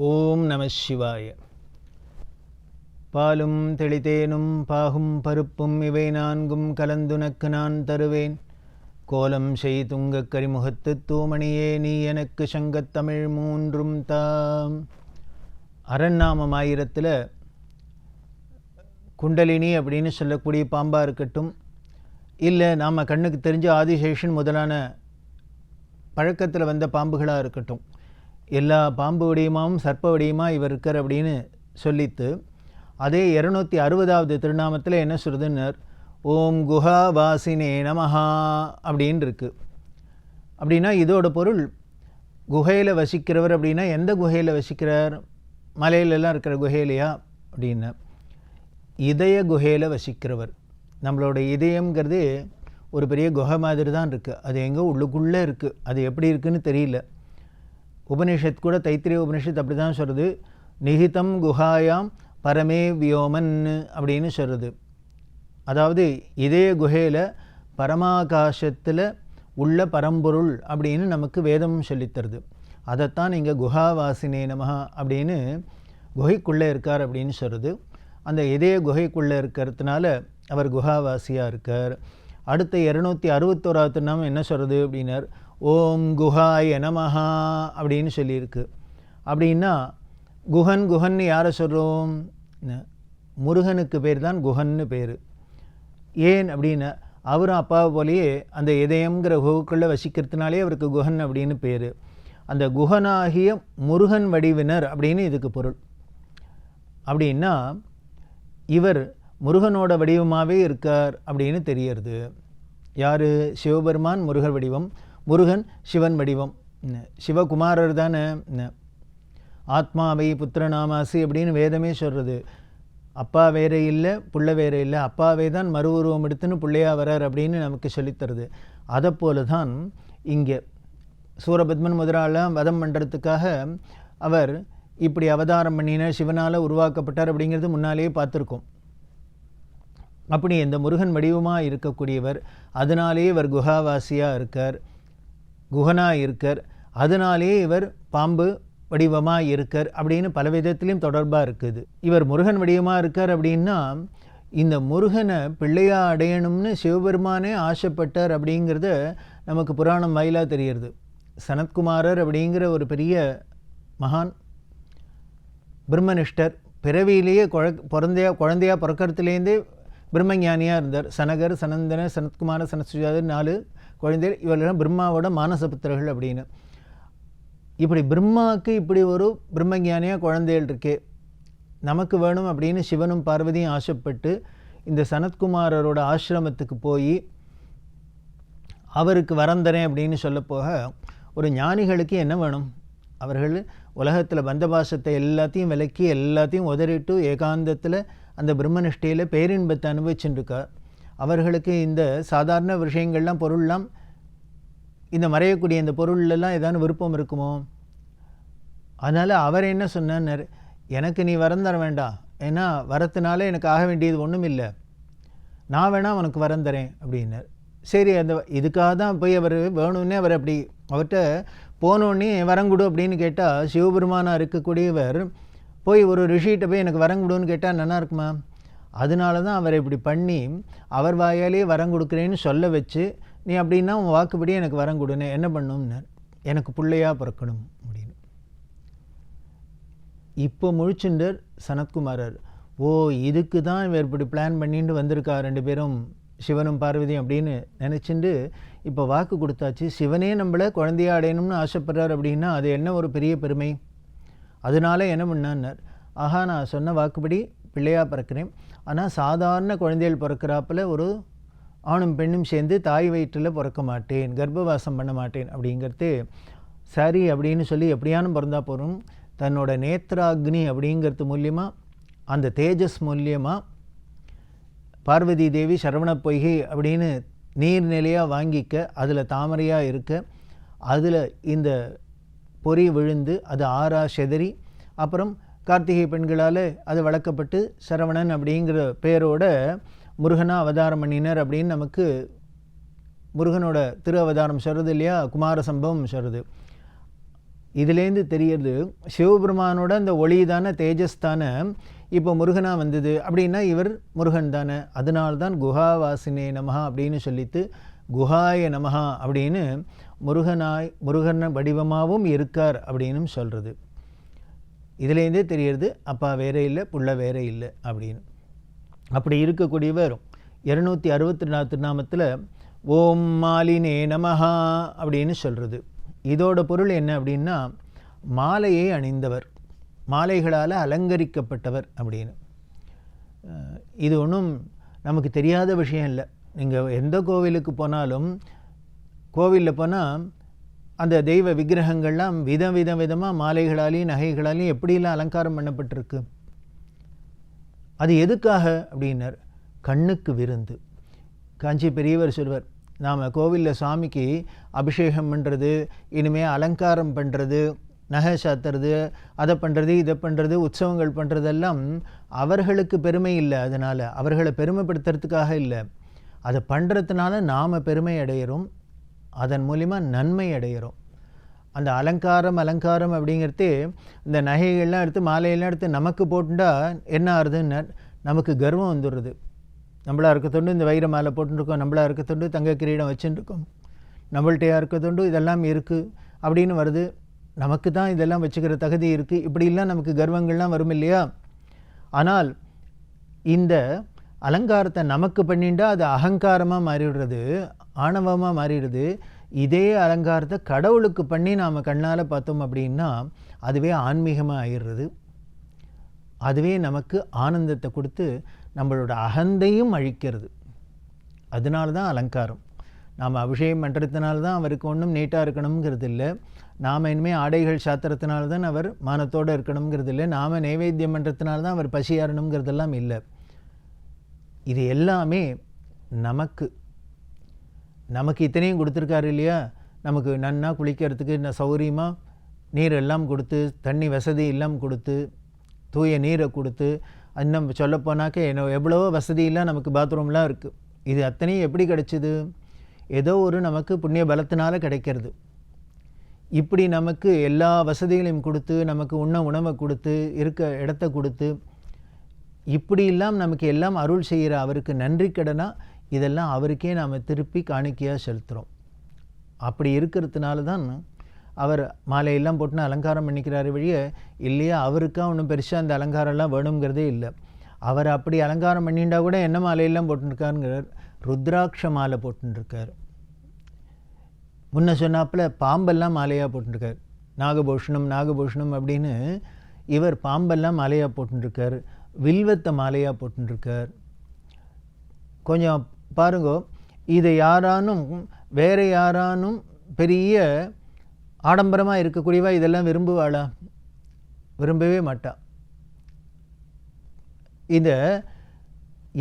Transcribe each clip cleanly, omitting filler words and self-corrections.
ஓம் நம சிவாய. பாலும் தெளிதேனும் பாகும் பருப்பும் இவை நான்கும் கலந்துனக்கு நான் தருவேன். கோலம் செய் துங்கக் கரிமுகத்து தூமணியே நீ எனக்கு சங்கத்தமிழ் மூன்றும் தாம். அரண்நாமம் ஆயிரத்தில் குண்டலினி அப்படின்னு சொல்லக்கூடிய பாம்பாக இருக்கட்டும், இல்லை நாம் கண்ணுக்கு தெரிஞ்ச ஆதிசேஷன் முதலான பழக்கத்தில் வந்த பாம்புகளாக இருக்கட்டும், எல்லா பாம்பு வடிவமாகவும் சர்ப்ப வடிவமாக இவர் இருக்கார் அப்படின்னு சொல்லித்து, அதே 260வது திருநாமத்தில் என்ன சொல்கிறதுன்னர், ஓம் குஹா வாசினே நமஹா அப்படின்னு இருக்குது. அப்படின்னா இதோட பொருள் குகையில் வசிக்கிறவர். அப்படின்னா எந்த குகையில் வசிக்கிறார்? மலையிலெல்லாம் இருக்கிற குகையிலையா அப்படின்னா, இதய குகையில் வசிக்கிறவர். நம்மளோட இதயங்கிறது ஒரு பெரிய குகை மாதிரி தான் இருக்குது. அது எங்கே உள்ளுக்குள்ளே இருக்குது. அது எப்படி இருக்குதுன்னு தெரியல. உபனிஷத் கூட, தைத்திரிய உபனிஷத் அப்படி தான் சொல்கிறது, நிஹிதம் குஹாயாம் பரமே வியோமன் அப்படின்னு சொல்கிறது. அதாவது இதய குகையில் பரமாகாசத்தில் உள்ள பரம்பொருள் அப்படின்னு நமக்கு வேதம் சொல்லித்தருது. அதைத்தான் இங்கே குஹாவாசினே நமஹா அப்படின்னு குகைக்குள்ளே இருக்கார் அப்படின்னு சொல்கிறது. அந்த இதய குகைக்குள்ளே இருக்கிறதுனால அவர் குஹாவாசியாக இருக்கார். அடுத்த 261வது நாமம் என்ன சொல்கிறது அப்படின்னார், ஓம் குஹாய நமஹா அப்படின்னு சொல்லியிருக்கு. அப்படின்னா குஹன் குஹன்னு யாரை சொல்கிறோம்? முருகனுக்கு பேர் தான் குஹன்னு பேர். ஏன் அப்படின்னா அவரும் அப்பாவை போலேயே அந்த இதயங்கிற குகைக்குள்ளே வசிக்கிறதுனாலே அவருக்கு குஹன் அப்படின்னு பேர். அந்த குஹனாகிய முருகன் வடிவினர் அப்படின்னு இதுக்கு பொருள். அப்படின்னா இவர் முருகனோட வடிவமாகவே இருக்கார் அப்படின்னு தெரியறது. யார்? சிவபெருமான் முருகன் வடிவம், முருகன் சிவன் வடிவம். சிவகுமாரர் தானே. ஆத்மாவை புத்திரநாமாசி அப்படின்னு வேதமே சொல்கிறது. அப்பா வேற இல்லை, புள்ள வேற இல்லை, அப்பாவே தான் மறு உருவம் எடுத்துன்னு பிள்ளையா வரார் அப்படின்னு நமக்கு சொல்லித்தருது. அதை போல தான் இங்கே சூரபத்மன் முதலாலாம் வதம் பண்ணுறதுக்காக அவர் இப்படி அவதாரம் பண்ணினார், சிவனால் உருவாக்கப்பட்டார் அப்படிங்கிறது முன்னாலேயே பார்த்துருக்கோம். அப்படி இந்த முருகன் வடிவமாக இருக்கக்கூடியவர், அதனாலே இவர் குஹாவாசியாக இருக்கார், குஹனாக இருக்கார், அதனாலே இவர் பாம்பு வடிவமாக இருக்கார் அப்படின்னு பல விதத்திலையும் தொடர்பாக இருக்குது. இவர் முருகன் வடிவமாக இருக்கார் அப்படின்னா இந்த முருகனை பிள்ளையா அடையணும்னு சிவபெருமானே ஆசைப்பட்டார் அப்படிங்கிறத நமக்கு புராணம் வாயிலாக தெரிகிறது. சனத்குமாரர் அப்படிங்கிற ஒரு பெரிய மகான் பிரம்மனிஷ்டர், பிறவியிலேயே குழந்தையாக பிறக்கிறதுலேருந்தே பிரம்மஞானியாக இருந்தார். சனகர், சனந்தன, சனத்குமார, சனத்சுஜாதர் 4 குழந்தைகள். இவர்களெல்லாம் பிரம்மாவோட மானசபுத்திரர்கள் அப்படின்னு. இப்படி பிரம்மாவுக்கு இப்படி ஒரு பிரம்மஞானியாக குழந்தைகள் இருக்கே, நமக்கு வேணும் அப்படின்னு சிவனும் பார்வதியும் ஆசைப்பட்டு இந்த சனத்குமாரரோட ஆசிரமத்துக்கு போய் அவருக்கு வரந்தரேன் அப்படின்னு சொல்லப்போக, ஒரு ஞானிகளுக்கு என்ன வேணும்? அவர்கள் உலகத்தில் பந்தபாசத்தை எல்லாத்தையும் விலக்கி எல்லாத்தையும் உதறிட்டு ஏகாந்தத்தில் அந்த பிரம்மனிஷ்டையில் பேரின்பத்தை அனுபவிச்சுருக்கார். அவர்களுக்கு இந்த சாதாரண விஷயங்கள்லாம், பொருள்லாம், இந்த மறையக்கூடிய இந்த பொருள்லாம் ஏதாவது விருப்பம் இருக்குமோ? அதனால் அவர் என்ன சொன்னார், எனக்கு நீ வரம் தர வேண்டாம், ஏன்னா வரத்தினால எனக்கு ஆக வேண்டியது ஒன்றும் இல்லை, நான் வேணால் உனக்கு வரம் தரேன் அப்படின்னார். சரி, அந்த இதுக்காக தான் போய் அவர் வேணும்னே அவர் அப்படி அவர்கிட்ட போனோடனே வரங்குடு அப்படின்னு கேட்டால், சிவபெருமானாக இருக்கக்கூடியவர் போய் ஒரு ரிஷிகிட்ட போய் எனக்கு வரங்குடுன்னு கேட்டால் நல்லா இருக்குமா? அதனால தான் அவரை இப்படி பண்ணி அவர் வாயாலே வரம் கொடுக்குறேன்னு சொல்ல வச்சு, நீ அப்படின்னா உன் வாக்குப்படி எனக்கு வரம் கொடுன்னு என்ன பண்ணும்னு, எனக்கு பிள்ளையாக பிறக்கணும் அப்படின்னு. இப்போ முழிச்சுண்டர் சனத்குமாரர். ஓ, இதுக்கு தான் இவர் இப்படி பிளான் பண்ணிட்டு வந்திருக்கா 2 பேரும், சிவனும் பார்வதியும் அப்படின்னு நினச்சிண்டு இப்போ வாக்கு கொடுத்தாச்சு. சிவனே நம்மளை குழந்தையாக அடையணும்னு ஆசைப்படுறார் அப்படின்னா அது என்ன ஒரு பெரிய பெருமை. அதனால என்ன பண்ணான்னார், ஆஹா, நான் சொன்ன வாக்குப்படி பிள்ளையாக பிறக்கிறேன், ஆனால் சாதாரண குழந்தைகள் பிறக்கிறாப்பில் ஒரு ஆணும் பெண்ணும் சேர்ந்து தாய் வயிற்றில் பிறக்க மாட்டேன், கர்ப்பவாசம் பண்ண மாட்டேன் அப்படிங்கிறது சரி அப்படின்னு சொல்லி எப்படியானும் பிறந்தா போகிறோம். தன்னோட நேத்ராக்னி அப்படிங்கிறது மூலியமாக, அந்த தேஜஸ் மூலியமாக பார்வதி தேவி சரவண பொய்கை அப்படின்னு நீர்நிலையாக வாங்கிக்க, அதில் தாமரையாக இருக்க, அதில் இந்த பொறி விழுந்து அது ஆறா செதறி, அப்புறம் கார்த்திகை பெண்களால் அது வளர்க்கப்பட்டு சரவணன் அப்படிங்கிற பேரோட முருகனாக அவதாரம் பண்ணினர் அப்படின்னு நமக்கு முருகனோட திரு அவதாரம் சொல்கிறது இல்லையா, குமார சம்பவம் சொல்கிறது. இதுலேருந்து தெரியறது சிவபெருமானோட அந்த ஒளி தானே, தேஜஸ் தானே இப்போ முருகனாக வந்தது அப்படின்னா இவர் முருகன் தானே. அதனால்தான் குஹாவாசினே நமஹா அப்படின்னு சொல்லித்து குஹாய நமஹா அப்படின்னு முருகன் வடிவமாகவும் இருக்கார் அப்படின்னு சொல்கிறது. இதுலேருந்தே தெரியறது அப்பா வேற இல்லை, புள்ள வேற இல்லை அப்படின்னு. அப்படி இருக்கக்கூடியவர் 264 திருநாமத்தில் ஓம் மாலினே நமஹா அப்படின்னு சொல்கிறது. இதோட பொருள் என்ன அப்படின்னா மாலையை அணிந்தவர், மாலைகளால் அலங்கரிக்கப்பட்டவர் அப்படின்னு. இது ஒன்றும் நமக்கு தெரியாத விஷயம் இல்லை. நீங்கள் எந்த கோவிலுக்கு போனாலும், கோவிலில் போனால் அந்த தெய்வ விக்கிரகங்கள்லாம் விதமாக மாலைகளாலையும் நகைகளாலையும் எப்படிலாம் அலங்காரம் பண்ணப்பட்டிருக்கு. அது எதுக்காக அப்படின்னார், கண்ணுக்கு விருந்து. காஞ்சி பெரியவர் சொல்வர், நாம் கோவிலில் சுவாமிக்கு அபிஷேகம் பண்ணுறது, இனிமேல் அலங்காரம் பண்ணுறது, நகை சாத்துறது, அதை பண்ணுறது, இதை பண்ணுறது, உற்சவங்கள் பண்ணுறதெல்லாம் அவர்களுக்கு பெருமை இல்லை. அதனால் அவர்களை பெருமைப்படுத்துறதுக்காக இல்லை, அதை பண்ணுறதுனால நாம் பெருமை அடையிறோம், அதன் மூலிமா நன்மை அடையிறோம். அந்த அலங்காரம் அப்படிங்கிறது இந்த நகைகள்லாம் எடுத்து மாலையெல்லாம் எடுத்து நமக்கு போட்டுட்டா என்ன ஆகுதுன்னு நமக்கு கர்வம் வந்துடுறது. நம்மளா இருக்கத்தொண்டு இந்த வைர மாலை போட்டுருக்கோம், நம்மளா இருக்கத்தொண்டு தங்க கிரீடம் வச்சுருக்கோம், நம்மள்கிட்டையா இருக்கத்தொண்டு இதெல்லாம் இருக்குது அப்படின்னு வருது. நமக்கு தான் இதெல்லாம் வச்சுக்கிற தகுதி இருக்குது, இப்படிலாம் நமக்கு கர்வங்கள்லாம் வரும் இல்லையா. ஆனால் இந்த அலங்காரத்தை நமக்கு பண்ணிட்டா அது அகங்காரமாக மாறிடுறது, ஆணவமாக மாறிடுது. இதே அலங்காரத்தை கடவுளுக்கு பண்ணி நாம் கண்ணால் பார்த்தோம் அப்படின்னா அதுவே ஆன்மீகமாக ஆயிடுறது. அதுவே நமக்கு ஆனந்தத்தை கொடுத்து நம்மளோட அகந்தையும் அழிக்கிறது. அதனால தான் அலங்காரம். நாம் அபிஷேகம் பண்ணுறதுனால தான் அவருக்கு ஒன்றும் நீட்டாக இருக்கணுங்கிறது இல்லை, நாம் இனிமேல் ஆடைகள் சாத்திரத்தினால தான் அவர் மானத்தோடு இருக்கணுங்கிறது இல்லை, நாம் நைவேத்தியம் பண்ணுறதுனால தான் அவர் பசியாறணுங்கிறதெல்லாம் இல்லை. இது எல்லாமே நமக்கு இத்தனையும் கொடுத்துருக்காரு இல்லையா. நமக்கு நன்னா குளிக்கிறதுக்கு சௌகரியமாக நீர் எல்லாம் கொடுத்து, தண்ணி வசதி எல்லாம் கொடுத்து, தூய நீரை கொடுத்து, இன்னும் சொல்லப்போனாக்க எவ்வளவோ வசதியெல்லாம் நமக்கு பாத்ரூம்லாம் இருக்குது. இது அத்தனையும் எப்படி கிடைச்சிது? ஏதோ ஒரு நமக்கு புண்ணிய பலத்தினால கிடைக்கிறது. இப்படி நமக்கு எல்லா வசதிகளையும் கொடுத்து, நமக்கு உணவை கொடுத்து, இருக்க இடத்த கொடுத்து, இப்படியெல்லாம் நமக்கு எல்லாம் அருள் செய்கிற அவருக்கு நன்றி கடனாக இதெல்லாம் அவருக்கே நாம் திருப்பி காணிக்கையாக செலுத்துகிறோம். அப்படி இருக்கிறதுனால தான் அவர் மாலையெல்லாம் போட்டுன்னு அலங்காரம் பண்ணிக்கிறாரு வழிய இல்லையா, அவருக்கா ஒன்றும் பெருசாக அந்த அலங்காரம்லாம் வேணுங்கிறதே இல்லை. அவர் அப்படி அலங்காரம் பண்ணிட்டா கூட என்ன மாலையெல்லாம் போட்டுருக்காருங்கிறார், ருத்ராட்ச மாலை போட்டுருக்கார். முன்ன சொன்னாப்பில் பாம்பெல்லாம் மாலையாக போட்டுருக்கார், நாகபூஷணம் அப்படின்னு இவர் பாம்பெல்லாம் மாலையாக போட்டுருக்கார், வில்வத்தை மாலையாக போட்டுருக்கார். கொஞ்சம் பாருங்க, இதை வேற யாரானும் பெரிய ஆடம்பரமாக இருக்கக்கூடியவா இதெல்லாம் விரும்புவாளா? விரும்பவே மாட்டா. இதை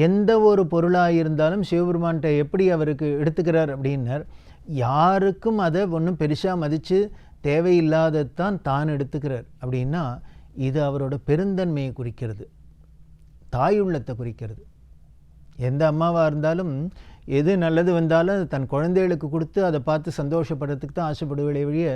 எந்த ஒரு பொருளாக இருந்தாலும் சிவபெருமான்கிட்ட எப்படி அவருக்கு எடுத்துக்கிறார் அப்படின்னார், யாருக்கும் அதை ஒன்றும் பெருசாக மதித்து தேவையில்லாததான் தான் எடுத்துக்கிறார். அப்படின்னா இது அவரோட பெருந்தன்மையை குறிக்கிறது, தாயுள்ளத்தை குறிக்கிறது. எந்த அம்மாவாக இருந்தாலும் எது நல்லது வந்தாலும் தன் குழந்தைகளுக்கு கொடுத்து அதை பார்த்து சந்தோஷப்படுறதுக்கு தான் ஆசைப்படுவதை வழிய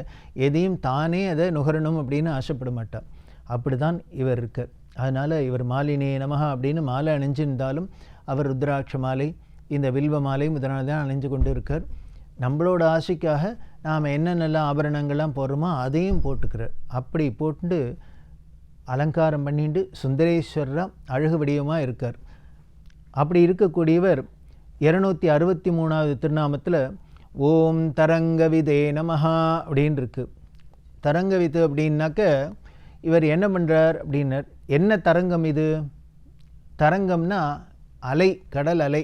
எதையும் தானே அதை நுகரணும் அப்படின்னு ஆசைப்பட மாட்டார். அப்படி தான் இவர் இருக்கார். அதனால் இவர் மாலினே நமஹா அப்படின்னு மாலை அணிஞ்சிருந்தாலும் அவர் ருத்ராட்ச மாலை, இந்த வில்வ மாலை முதலாக தான் அணிஞ்சு கொண்டு இருக்கார். நம்மளோட ஆசைக்காக நாம் என்னென்னலாம் ஆபரணங்கள்லாம் போடுறோமோ அதையும் போட்டுக்கிறார். அப்படி போட்டு அலங்காரம் பண்ணிட்டு சுந்தரேஸ்வரராக அழகு வடிவமாக இருக்கார். அப்படி இருக்கக்கூடியவர் 263வது திருநாமத்தில் ஓம் தரங்கவிதே நமஹா அப்படின்னு இருக்கு. தரங்கவிது அப்படின்னாக்க இவர் என்ன பண்ணுறார் அப்படின்னார், என்ன தரங்கம் இது? தரங்கம்னா அலை, கடல் அலை.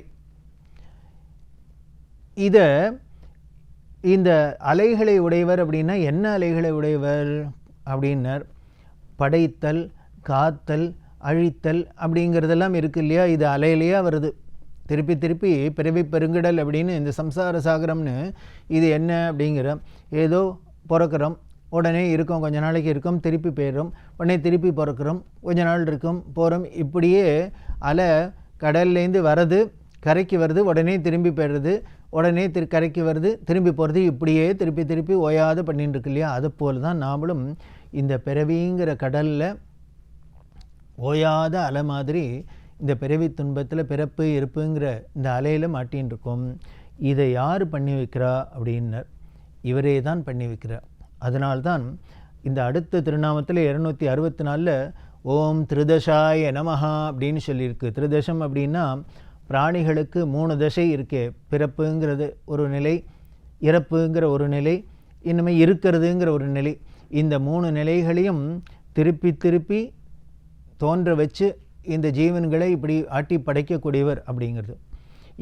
இந்த அலைகளை உடையவர் அப்படின்னா என்ன அலைகளை உடையவர் அப்படின்னார், படைத்தல், காத்தல், அழித்தல் அப்படிங்கிறதெல்லாம் இருக்கு இல்லையா, இது அலையிலையா வருது. திருப்பி திருப்பி பிறவி பெருங்கடல் அப்படின்னு இந்த சம்சார சாகரம்னு இது என்ன அப்படிங்கிற, ஏதோ பிறக்கிறோம், உடனே இருக்கோம், கொஞ்ச நாளைக்கு இருக்கோம், திருப்பி போயிடுறோம், உடனே திருப்பி பிறக்கிறோம், கொஞ்ச நாள் இருக்கும், போகிறோம். இப்படியே அலை கடல்லேருந்து வரது, கரைக்கு வருது, உடனே திரும்பி போயிடுறது, உடனே கரைக்கு வருது, திரும்பி போகிறது, இப்படியே திருப்பி திருப்பி ஓயாத பண்ணிட்டு இருக்கு இல்லையா? அது போல் தான் நாமளும் இந்த பிறவிங்கிற கடலில் ஓயாத அலை மாதிரி இந்த பிறவி துன்பத்தில் பிறப்பு இருப்புங்கிற இந்த அலையில் மாட்டின்னு இருக்கோம். இதை யார் பண்ணி வைக்கிறா அப்படின்னர்? இவரே தான் பண்ணி வைக்கிறார். அதனால்தான் இந்த அடுத்த திருநாமத்தில் 264 ஓம் திருதசாய நமஹா அப்படின்னு சொல்லியிருக்கு. திருதசம் அப்படின்னா பிராணிகளுக்கு 3 தசை இருக்கே, பிறப்புங்கிறது ஒரு நிலை, இறப்புங்கிற ஒரு நிலை, இன்னுமே இருக்கிறதுங்கிற ஒரு நிலை. இந்த 3 நிலைகளையும் திருப்பி திருப்பி தோன்ற வச்சு இந்த ஜீவன்களை இப்படி ஆட்டி படைக்கக்கூடியவர் அப்படிங்கிறது.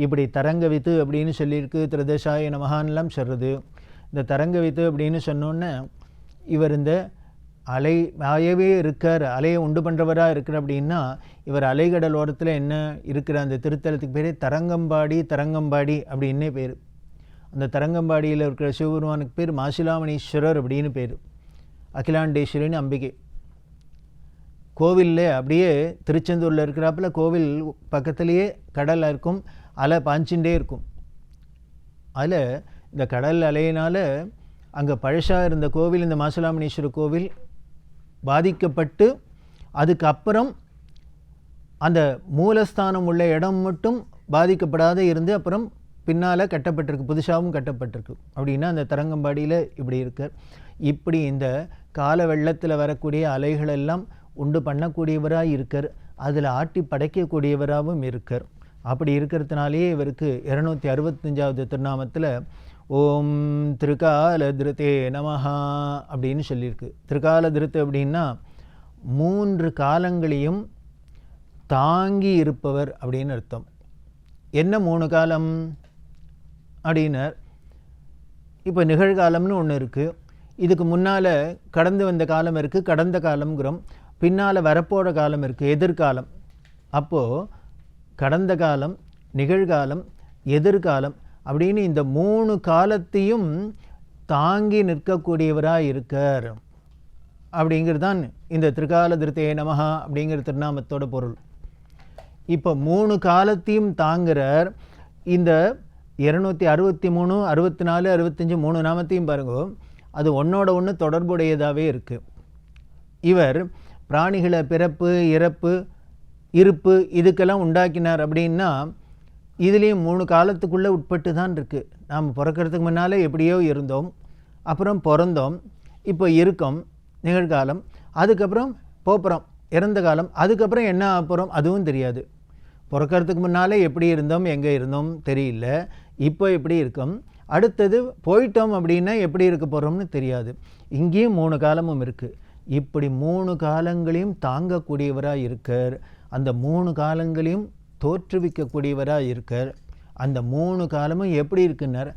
இப்படி தரங்கவித்து அப்படின்னு சொல்லியிருக்கு. திருதசாய நமகான்லாம் சொல்கிறது. இந்த தரங்கவித்து அப்படின்னு சொன்னோன்னே இவர் இந்த அலையாகவே இருக்கார், அலையை உண்டு பண்ணுறவராக இருக்கிற அப்படின்னா இவர் அலைகடல் ஓரத்தில் என்ன இருக்கிற அந்த திருத்தலத்துக்கு பேர் தரங்கம்பாடி. தரங்கம்பாடி அப்படின்னே பேர். அந்த தரங்கம்பாடியில் இருக்கிற சிவபெருமானுக்கு பேர் மாசிலாமணீஸ்வரர் அப்படின்னு பேர். அகிலாண்டேஸ்வரின்னு அம்பிகை. கோவிலில் அப்படியே திருச்செந்தூரில் இருக்கிறாப்புல கோவில் பக்கத்துலேயே கடல் இருக்கும், அலை பாய்ஞ்சுட்டே இருக்கும். அதில் இந்த கடல் அலையினால் அங்கே பழசாக இருந்த கோவில், இந்த மாசிலாமணீஸ்வரர் கோவில் பாதிக்கப்பட்டு அதுக்கப்புறம் அந்த மூலஸ்தானம் உள்ள இடம் மட்டும் பாதிக்கப்படாத இருந்து அப்புறம் பின்னால் கட்டப்பட்டிருக்கு, புதுசாகவும் கட்டப்பட்டிருக்கு. அப்படின்னா அந்த தரங்கம்பாடியில் இப்படி இருக்கார். இப்படி இந்த கால வெள்ளத்தில் வரக்கூடிய அலைகளெல்லாம் உண்டு பண்ணக்கூடியவராக இருக்கார், அதில் ஆட்டி படைக்கக்கூடியவராகவும் இருக்கார். அப்படி இருக்கிறதுனாலேயே இவருக்கு 265வது திருநாமத்தில் ஓம் திருகால திருத்தே நமஹா அப்படின்னு சொல்லியிருக்கு. திருகால திருத்து அப்படின்னா 3 காலங்களையும் தாங்கி இருப்பவர் அப்படின்னு அர்த்தம். என்ன 3 காலம் அப்படின்னார்? இப்போ நிகழ்காலம்னு ஒன்று இருக்குது, இதுக்கு முன்னால் கடந்து வந்த காலம் இருக்குது, கடந்த காலம்ங்கிறோம். பின்னால் வரப்போகிற காலம் இருக்குது, எதிர்காலம். அப்போது கடந்த காலம், நிகழ்காலம், எதிர்காலம் அப்படின்னு இந்த 3 காலத்தையும் தாங்கி நிற்கக்கூடியவராக இருக்கார் அப்படிங்கிறது தான் இந்த திருகால திருத்தே நமஹா அப்படிங்கிற திருநாமத்தோட பொருள். இப்போ 3 காலத்தையும் தாங்குறார். இந்த 263, 64, 65 3 நாமத்தையும் பாருங்க, அது ஒன்றோட ஒன்று தொடர்புடையதாகவே இருக்குது. இவர் பிராணிகளை பிறப்பு இறப்பு இருப்பு இதுக்கெல்லாம் உண்டாக்கினார் அப்படின்னா இதுலேயும் 3 காலத்துக்குள்ளே உட்பட்டு தான் இருக்குது. நாம் பிறக்கிறதுக்கு முன்னால் எப்படியோ இருந்தோம், அப்புறம் பிறந்தோம், இப்போ இருக்கோம் நிகழ்காலம், அதுக்கப்புறம் போகிறோம் இறந்த காலம், அதுக்கப்புறம் என்ன ஆக போகிறோம் அதுவும் தெரியாது. பிறக்கிறதுக்கு முன்னால் எப்படி இருந்தோம், எங்கே இருந்தோம் தெரியல, இப்போ எப்படி இருக்கோம், அடுத்தது போயிட்டோம் அப்படின்னா எப்படி இருக்க போகிறோம்னு தெரியாது. இங்கேயும் 3 காலமும் இருக்குது. இப்படி 3 காலங்களையும் தாங்கக்கூடியவராக இருக்கார். அந்த 3 காலங்களையும் தோற்றுவிக்கக்கூடியவராக இருக்கார். அந்த 3 காலமும் எப்படி இருக்குன்னார்?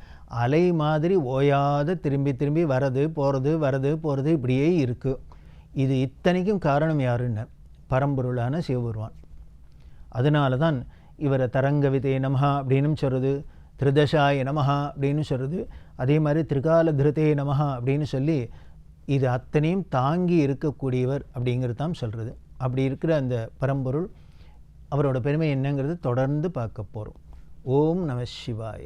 அலை மாதிரி ஓயாத திரும்பி திரும்பி வரது போகிறது வரது போகிறது இப்படியே இருக்குது. இது இத்தனைக்கும் காரணம் யாருன்னார்? பரம்பொருளான சிவபெருமான். அதனால தான் இவரை தரங்கவிதே நமஹா அப்படின்னு சொல்கிறது, திருதசாய நமஹா அப்படின்னு சொல்கிறது, அதே மாதிரி திருகால திருத்தே நமஹா அப்படின்னு சொல்லி இது அத்தனையும் தாங்கி இருக்கக்கூடியவர் அப்படிங்கிறது தான் சொல்கிறது. அப்படி இருக்கிற அந்த பரம்பொருள் அவரோட பெருமை என்னங்கிறது தொடர்ந்து பார்க்க போகிறோம். ஓம் நம சிவாய.